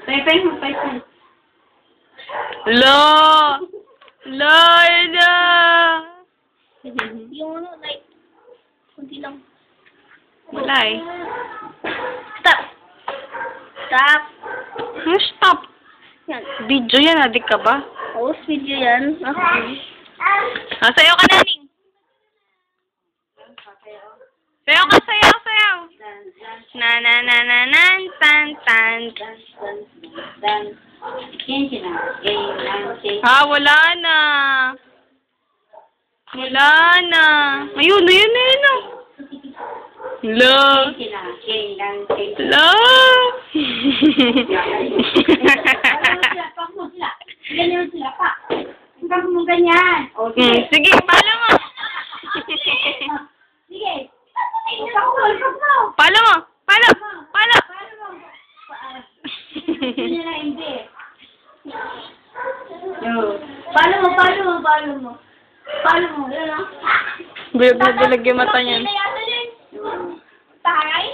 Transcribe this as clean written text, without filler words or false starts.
Pay mo, pay. Lo! Lo, ina! Yung ano, like, kunti lang. Wala eh. Stop! Stop! Ano stop? Yan. Video yan, adik ka ba? Post video yan. Okay. Sayaw ka, Naning! Sayaw ka, sayaw, sayaw! Na na na na nan tan tan. Ha, wala na. Wala na. Ayun, ayun, ayun. Hello. Hello. Ganyan sila pa. Huwag mo ganyan. Sige, palo mo. Sige. Palo mo. Palo. Palo. Palo mo. Yan o. Bulag na bulag yung mata niyan. Taray?